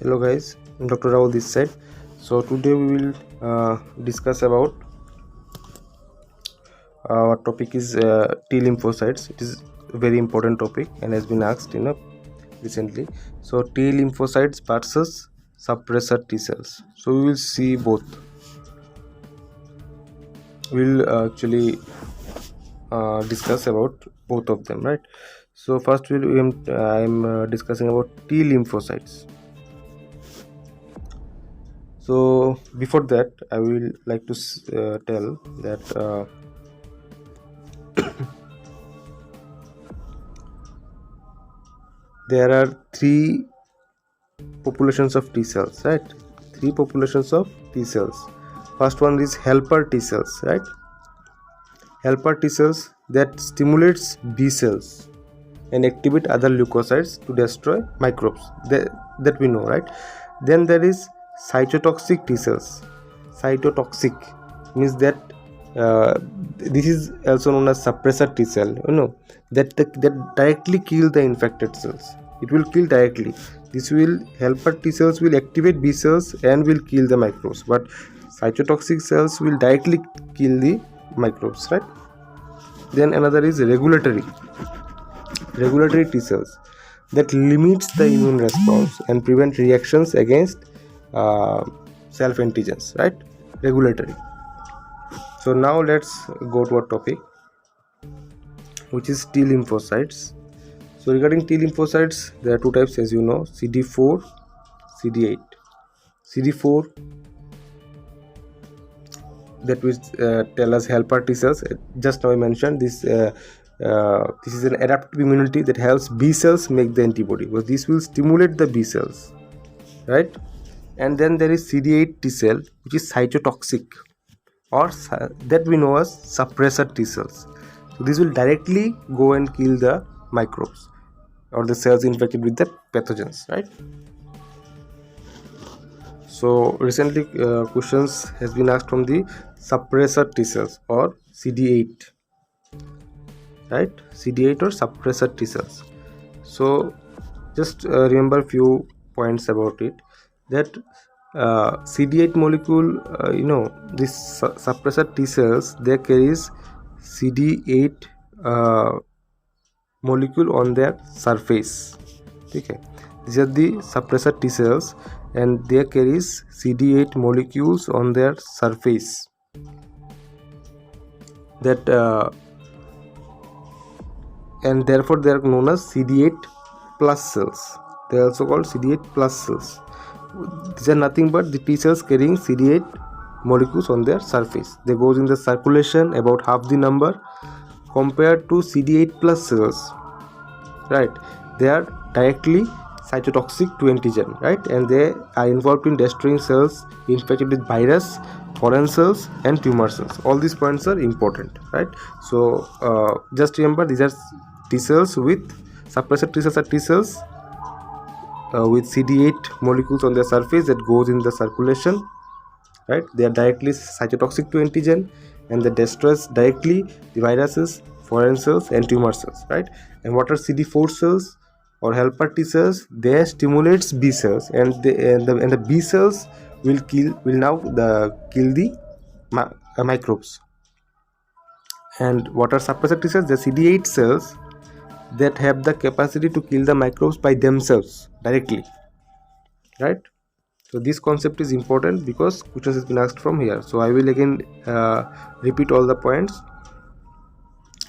Hello guys, Dr. Rahul this side. So today we will discuss about our topic is T lymphocytes. It is a very important topic and has been asked recently. So T lymphocytes versus suppressor T cells. So we will see both. We'll actually discuss about both of them, right? So first I'm discussing about T lymphocytes. So before that, I will like to tell that there are three populations of T cells, right? Three populations of T cells. First one is helper T cells, right? Helper T cells that stimulates B cells and activate other leukocytes to destroy microbes. That we know, right? Then there is cytotoxic T cells. Cytotoxic means that this is also known as suppressor T cell. That directly kill the infected cells. It will kill directly. This will helper T cells will activate B cells and will kill the microbes. But cytotoxic cells will directly kill the microbes, right? Then another is regulatory T cells that limits the immune response and prevent reactions against self antigens, right? Regulatory. So now let's go to our topic, which is T lymphocytes. So regarding T lymphocytes, there are two types, as you know: CD4, CD8. CD4, that will tell us helper T cells. Just now I mentioned this. This is an adaptive immunity that helps B cells make the antibody, because this will stimulate the B cells, right? And then there is CD8 T cell, which is cytotoxic, or that we know as suppressor T cells. So this will directly go and kill the microbes or the cells infected with the pathogens, right? So recently questions has been asked from the suppressor T cells or CD8, right? CD8 or suppressor T cells. So just remember few points about it, that CD8 molecule, this suppressor T cells, they carries CD8 molecule on their surface. Okay, these are the suppressor T cells and they carries CD8 molecules on their surface, that and therefore they are known as CD8 plus cells. They are also called CD8 plus cells. These are nothing but the T cells carrying CD8 molecules on their surface. They goes in the circulation about half the number compared to CD8 plus cells, right? They are directly cytotoxic to antigen, right? And they are involved in destroying cells infected with virus, foreign cells and tumor cells. All these points are important, right? So just remember, these are T cells with suppressor T cells are T cells with CD8 molecules on their surface that goes in the circulation, right? They are directly cytotoxic to antigen and they destroys directly the viruses, foreign cells and tumor cells, right? And what are CD4 cells or helper T cells? They stimulates B cells and the B cells will now kill the microbes. And what are suppressor T cells? The CD8 cells that have the capacity to kill the microbes by themselves directly, right? So this concept is important because questions has been asked from here. So I will again repeat all the points.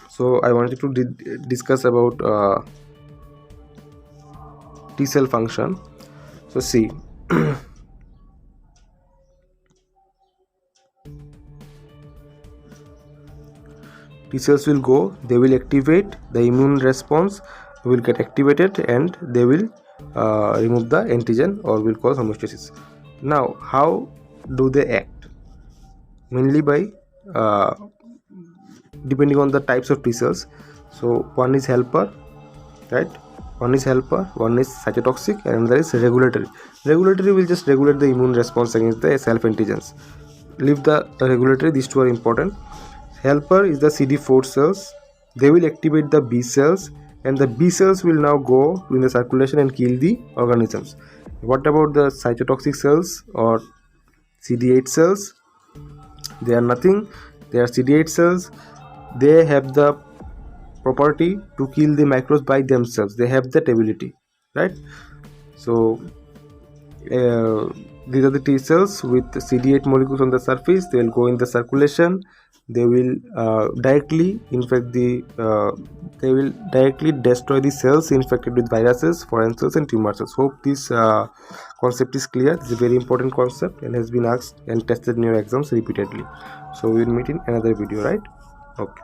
So I wanted to discuss about T cell function. So see, T cells will go, they will activate, the immune response will get activated and they will remove the antigen or will cause homeostasis. Now how do they act? Mainly by depending on the types of T cells. So one is helper, right? One is helper, one is cytotoxic and another is regulatory. Regulatory will just regulate the immune response against the self antigens. Leave the regulatory, these two are important. Helper is the CD4 cells. They will activate the B cells and the B cells will now go in the circulation and kill the organisms. What about the cytotoxic cells or CD8 cells? They are nothing. They are CD8 cells. They have the property to kill the microbes by themselves. They have that ability, right? So these are the T cells with CD8 molecules on the surface. They will go in the circulation. They will directly infect the they will directly destroy the cells infected with viruses, foreign cells and tumor cells. Hope this concept is clear. This is a very important concept and has been asked and tested in your exams repeatedly. So we will meet in another video, right? Okay.